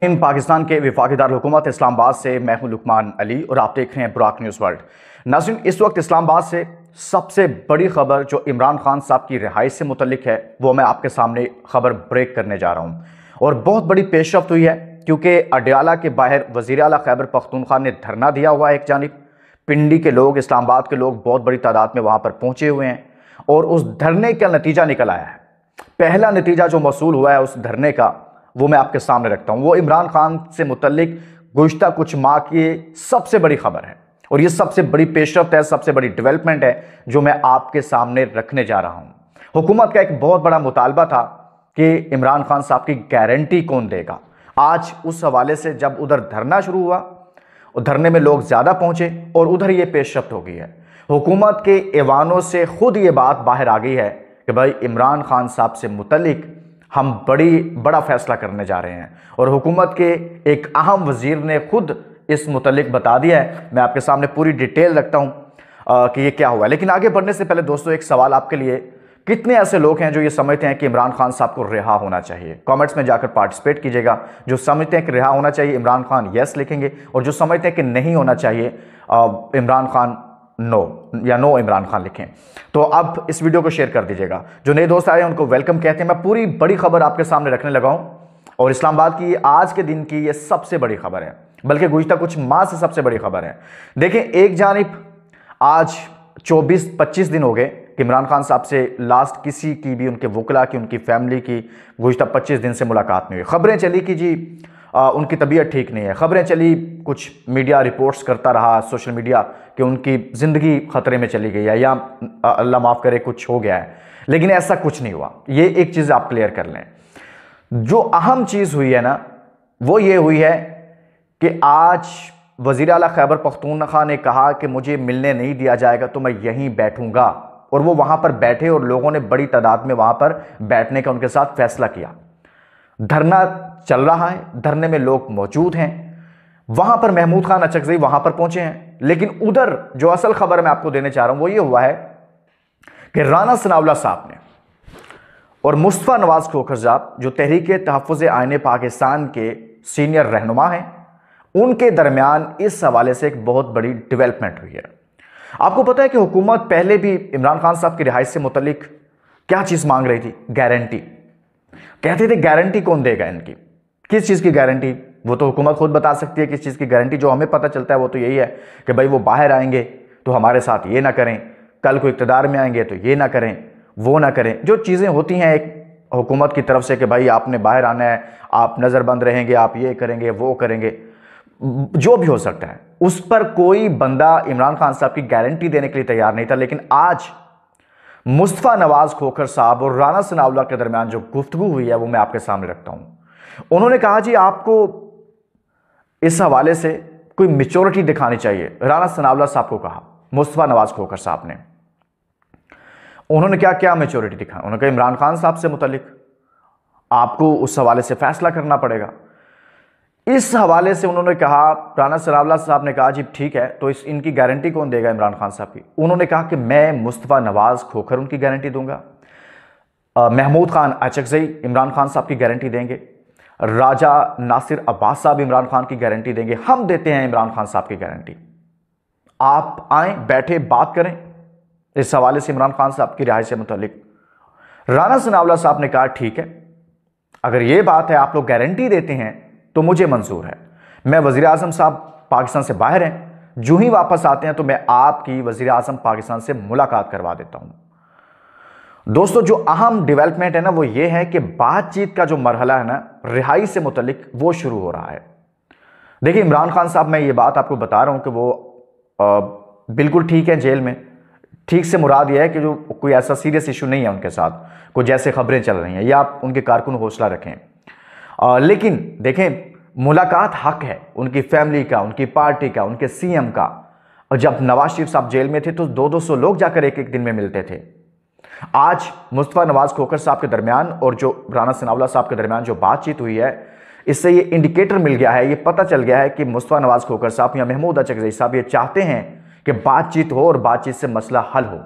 इन पाकिस्तान के वफाकी दारुल-हुकूमत इस्लामाबाद से मैं हूं लुकमान अली और आप देख रहे हैं बुराक न्यूज़ वर्ल्ड। नाज़रीन, इस वक्त इस्लामाबाद से सबसे बड़ी खबर जो इमरान खान साहब की रिहाई से मुतल्लिक है वो मैं आपके सामने खबर ब्रेक करने जा रहा हूं। और बहुत बड़ी पेशरफ्त हुई है क्योंकि अडयाला के बाहर वज़ीर आला खैबर पख्तूनख्वा ने धरना दिया हुआ है। एक जानिब पिंडी के लोग, इस्लामाबाद के लोग बहुत बड़ी तादाद में वहां पर पहुंचे हुए हैं और उस धरने का नतीजा निकल आया है। पहला नतीजा जो मौसूल हुआ है उस धरने का वो मैं आपके सामने रखता हूं। वो इमरान खान से मुतल्लिक गुज़िश्ता कुछ माह की सबसे बड़ी खबर है और ये सबसे बड़ी पेशरफ्त है, सबसे बड़ी डेवलपमेंट है जो मैं आपके सामने रखने जा रहा हूं। हुकूमत का एक बहुत बड़ा मुतालबा था कि इमरान खान साहब की गारंटी कौन देगा। आज उस हवाले से जब उधर धरना शुरू हुआ और धरने में लोग ज्यादा पहुंचे और उधर ये पेशरफ्त हो गई है। हुकूमत के ऐवानों से खुद ये बात बाहर आ गई है कि भाई इमरान खान साहब से मुतल्लिक हम बड़ा फैसला करने जा रहे हैं और हुकूमत के एक अहम वजीर ने खुद इस मुतल्लिक बता दिया है। मैं आपके सामने पूरी डिटेल रखता हूं कि ये क्या हुआ। लेकिन आगे बढ़ने से पहले दोस्तों एक सवाल आपके लिए, कितने ऐसे लोग हैं जो ये समझते हैं कि इमरान खान साहब को रिहा होना चाहिए? कमेंट्स में जाकर पार्टिसिपेट कीजिएगा। जो समझते हैं कि रिहा होना चाहिए इमरान खान यस लिखेंगे और जो समझते हैं कि नहीं होना चाहिए इमरान खान नो या नो इमरान खान लिखें। तो अब इस वीडियो को शेयर कर दीजिएगा। जो नए दोस्त आए हैं उनको वेलकम कहते हैं। मैं पूरी बड़ी खबर आपके सामने रखने लगा हूं और इस्लामाबाद की आज के दिन की ये सबसे बड़ी खबर है, बल्कि गुज़िश्ता कुछ माह से सबसे बड़ी खबर है। देखें, एक जानिब आज 24-25 दिन हो गए कि इमरान खान साहब से लास्ट किसी की भी, उनके वकला की, उनकी फैमिली की गुज़िश्ता 25 दिन से मुलाकात नहीं हुई। खबरें चली कि जी उनकी तबीयत ठीक नहीं है, खबरें चली, कुछ मीडिया रिपोर्ट्स करता रहा सोशल मीडिया कि उनकी ज़िंदगी ख़तरे में चली गई है या अल्लाह माफ़ करे कुछ हो गया है, लेकिन ऐसा कुछ नहीं हुआ। ये एक चीज़ आप क्लियर कर लें। जो अहम चीज़ हुई है ना वो ये हुई है कि आज वज़ीर आला खैबर पख्तूनख्वा ने कहा कि मुझे मिलने नहीं दिया जाएगा तो मैं यहीं बैठूंगा, और वो वहाँ पर बैठे और लोगों ने बड़ी तादाद में वहाँ पर बैठने का उनके साथ फैसला किया। धरना चल रहा है, धरने में लोग मौजूद हैं। वहां पर महमूद खान अचकज़ई वहां पर पहुंचे हैं। लेकिन उधर जो असल खबर मैं आपको देने चाह रहा हूं वो ये हुआ है कि राना सनाउल्लाह साहब ने और मुस्तफ़ा नवाज खोखर साहब जो तहरीक तहफ़्फ़ुज़ आईन पाकिस्तान के सीनियर रहनुमा हैं, उनके दरमियान इस हवाले से एक बहुत बड़ी डेवलपमेंट हुई है। आपको पता है कि हुकूमत पहले भी इमरान खान साहब की रिहाई से मुतल्लिक क्या चीज़ मांग रही थी? गारंटी। कहते थे गारंटी कौन देगा इनकी, किस चीज़ की गारंटी? वो तो हुकूमत खुद बता सकती है किस चीज़ की गारंटी। जो हमें पता चलता है वो तो यही है कि भाई वो बाहर आएंगे तो हमारे साथ ये ना करें, कल को इक़्तिदार में आएंगे तो ये ना करें, वो ना करें। जो चीज़ें होती हैं एक हुकूमत की तरफ से कि भाई आपने बाहर आना है, आप नज़रबंद रहेंगे, आप ये करेंगे, वो करेंगे, जो भी हो सकता है, उस पर कोई बंदा इमरान खान साहब की गारंटी देने के लिए तैयार नहीं था। लेकिन आज मुस्तफ़ा नवाज खोखर साहब और राना सनाउल्लाह के दरमियान जो गुफ्तगू हुई है वो मैं आपके सामने रखता हूं। उन्होंने कहा जी आपको इस हवाले से कोई मैच्योरिटी दिखानी चाहिए। राना सनाउल्लाह साहब को कहा मुस्तफ़ा नवाज खोखर साहब ने। उन्होंने क्या क्या मैच्योरिटी दिखा? उन्होंने कहा इमरान खान साहब से मुतल्लिक आपको उस हवाले से फैसला करना पड़ेगा। इस हवाले से उन्होंने कहा, राना सनाउल्लाह साहब ने कहा जी ठीक है, तो इनकी गारंटी कौन देगा इमरान खान साहब की? उन्होंने कहा कि मैं मुस्तफ़ा नवाज खोखर उनकी गारंटी दूंगा, महमूद खान अचकज़ई इमरान खान साहब की गारंटी देंगे, राजा नासिर अब्बास साहब इमरान खान की गारंटी देंगे, हम देते हैं इमरान खान साहब की गारंटी। आप आए, बैठे, बात करें इस हवाले से इमरान खान साहब की रिहाई से मुतल्लिक। राना सनाउल्लाह साहब ने कहा ठीक है, अगर ये बात है आप लोग गारंटी देते हैं तो मुझे मंजूर है। मैं वज़ीर आज़म साहब पाकिस्तान से बाहर हैं, जो ही वापस आते हैं तो मैं आपकी वज़ीर आज़म पाकिस्तान से मुलाकात करवा देता हूं। दोस्तों, जो अहम डेवलपमेंट है ना वो ये है कि बातचीत का जो मरहला है ना रिहाई से मुतल्लिक वो शुरू हो रहा है। देखिए इमरान खान साहब, मैं ये बात आपको बता रहा हूं कि वो बिल्कुल ठीक है जेल में। ठीक से मुराद यह है कि जो कोई ऐसा सीरियस इशू नहीं है उनके साथ, कोई जैसे खबरें चल रही हैं, या आप उनके कारकुन हौसला रखें। लेकिन देखें, मुलाकात हक है उनकी फैमिली का, उनकी पार्टी का, उनके सीएम का। और जब नवाज शरीफ साहब जेल में थे तो 200-200 लोग जाकर एक एक दिन में मिलते थे। आज मुस्तफ़ा नवाज खोखर साहब के दरमियान और जो राना सनाउल्लाह साहब के दरमियान जो बातचीत हुई है, इससे ये इंडिकेटर मिल गया है, ये पता चल गया है कि मुस्तफ़ा नवाज खोखर साहब या महमूद अचकज़ई साहब ये चाहते हैं कि बातचीत हो और बातचीत से मसला हल हो।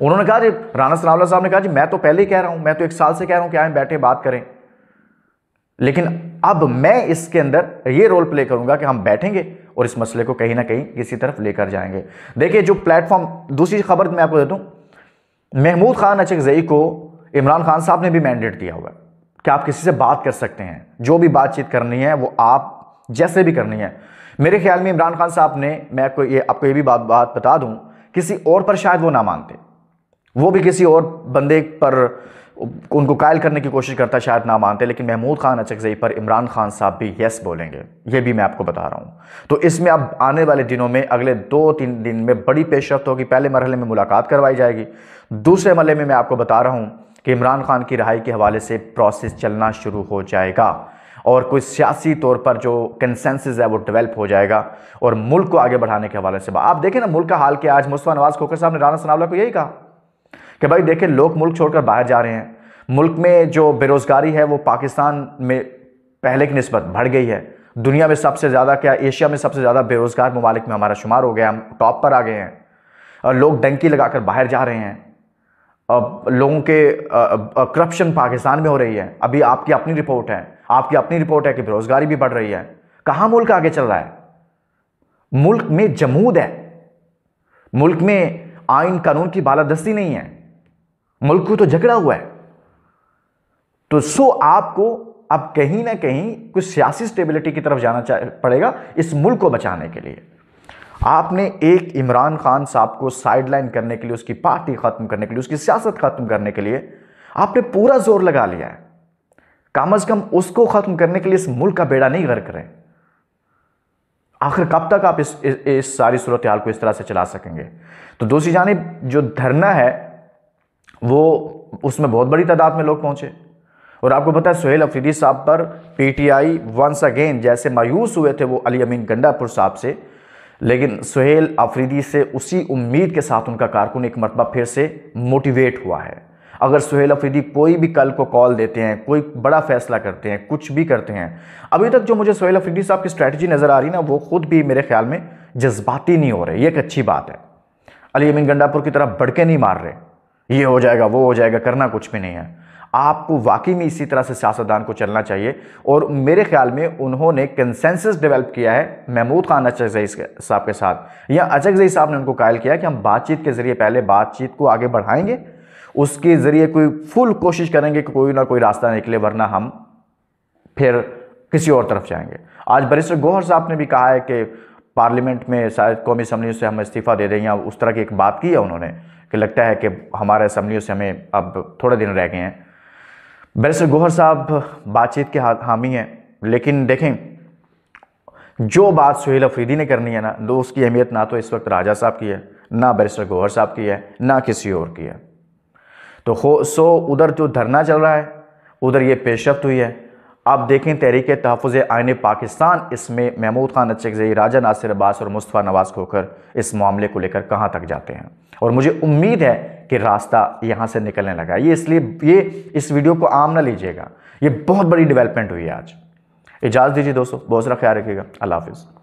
उन्होंने कहा, राना सनाउल्लाह साहब ने कहा जी मैं तो पहले ही कह रहा हूं, मैं तो 1 साल से कह रहा हूं कि आए बैठे बात करें। लेकिन अब मैं इसके अंदर ये रोल प्ले करूंगा कि हम बैठेंगे और इस मसले को कहीं ना कहीं किसी तरफ लेकर जाएंगे। देखिए जो प्लेटफॉर्म, दूसरी खबर मैं आपको देता हूं, महमूद खान अचकजई को इमरान खान साहब ने भी मैंडेट दिया हुआ है कि आप किसी से बात कर सकते हैं, जो भी बातचीत करनी है वो आप जैसे भी करनी है। मेरे ख्याल में इमरान खान साहब ने, मैं आपको ये भी बात बता दूं, किसी और पर शायद वो ना मानते, वो भी किसी और बंदे पर उनको कायल करने की कोशिश करता, शायद ना मानते, लेकिन महमूद खान अचकजई पर इमरान खान साहब भी यस बोलेंगे, ये भी मैं आपको बता रहा हूं। तो इसमें अब आने वाले दिनों में, अगले 2-3 दिन में बड़ी पेशरफ्त होगी। पहले मरहले में मुलाकात करवाई जाएगी, दूसरे मरहले में मैं आपको बता रहा हूं कि इमरान खान की रिहाई के हवाले से प्रोसेस चलना शुरू हो जाएगा और कोई सियासी तौर पर जो कंसेंसस है वो डेवलप हो जाएगा और मुल्क को आगे बढ़ाने के हवाले से। आप देखें ना मुल्क का हाल क्या। आज मुस्तफा नवाज खोखर साहब ने राना सनाउल्लाह को यही कहा कि भाई देखें, लोग मुल्क छोड़कर बाहर जा रहे हैं, मुल्क में जो बेरोजगारी है वो पाकिस्तान में पहले की निस्बत बढ़ गई है। दुनिया में सबसे ज़्यादा, क्या एशिया में सबसे ज़्यादा बेरोजगार ममालिक में हमारा शुमार हो गया, हम टॉप पर आ गए हैं और लोग डंकी लगाकर बाहर जा रहे हैं। अब लोगों के करप्शन पाकिस्तान में हो रही है। अभी आपकी अपनी रिपोर्ट है कि बेरोजगारी भी बढ़ रही है। कहाँ मुल्क आगे चल रहा है? मुल्क में जमूद है, मुल्क में आइन कानून की बालादस्ती नहीं है, मुल्क को तो झगड़ा हुआ है। तो आपको अब कहीं ना कहीं कुछ सियासी स्टेबिलिटी की तरफ जाना पड़ेगा इस मुल्क को बचाने के लिए। आपने एक इमरान खान साहब को साइडलाइन करने के लिए, उसकी पार्टी खत्म करने के लिए, उसकी सियासत खत्म करने के लिए आपने पूरा जोर लगा लिया है। कम से कम उसको खत्म करने के लिए इस मुल्क का बेड़ा नहीं गर्क करें। आखिर कब तक आप इस सारी सूरत हाल को इस तरह से चला सकेंगे? तो दूसरी जानिब जो धरना है वो, उसमें बहुत बड़ी तादाद में लोग पहुंचे और आपको पता है सुहेल अफरीदी साहब पर पीटीआई वंस अगेन जैसे मायूस हुए थे वो अली अमीन गंडापुर साहब से, लेकिन सुहेल अफरीदी से उसी उम्मीद के साथ उनका कारकुन एक मरतबा फिर से मोटिवेट हुआ है। अगर सुहेल अफरीदी कोई भी कल को कॉल देते हैं, कोई बड़ा फैसला करते हैं, कुछ भी करते हैं, अभी तक जो मुझे सुहेल अफरीदी साहब की स्ट्रैटेजी नज़र आ रही ना, वो खुद भी मेरे ख्याल में जज्बाती नहीं हो रहे। ये एक अच्छी बात है। अली अमीन गंडापुर की तरफ बढ़के नहीं मार रहे, ये हो जाएगा वो हो जाएगा, करना कुछ भी नहीं है। आपको वाकई में इसी तरह से सियासतदान को चलना चाहिए और मेरे ख्याल में उन्होंने कंसेंसस डेवलप किया है महमूद खान अचकजई साहब के साथ, या अचकजई साहब ने उनको कायल किया कि हम बातचीत के जरिए पहले बातचीत को आगे बढ़ाएंगे, उसके जरिए कोई फुल कोशिश करेंगे कि कोई ना कोई रास्ता निकले, वरना हम फिर किसी और तरफ जाएंगे। आज बैरिस्टर गौहर साहब ने भी कहा है कि पार्लियामेंट में शायद कौमी असम्बलियों से हम इस्तीफ़ा दे देंगे, उस तरह की एक बात की है उन्होंने कि लगता है कि हमारे असम्बलियों से हमें अब थोड़े दिन रह गए हैं। बैरिस्टर गौहर साहब बातचीत के हामी हैं, लेकिन देखें जो बात सुहेल अफरीदी ने करनी है ना, तो उसकी अहमियत ना तो इस वक्त राजा साहब की है, ना बैरिस्टर गौहर साहब की है, ना किसी और की है। तो उधर जो धरना चल रहा है उधर ये पेशरफ्त हुई है। अब देखें तहरीक तहफ़्फ़ुज़ आइन पाकिस्तान इसमें महमूद खान अचकजई, राजा नासिर अब्बास और मुस्तफ़ा नवाज खोखर इस मामले को लेकर कहाँ तक जाते हैं, और मुझे उम्मीद है कि रास्ता यहाँ से निकलने लगा। ये इसलिए इस वीडियो को आम ना लीजिएगा, ये बहुत बड़ी डेवलपमेंट हुई है आज। इजाज़त दीजिए दोस्तों, बहुत सारा ख्याल रखिएगा। अल्लाह हाफ़िज़।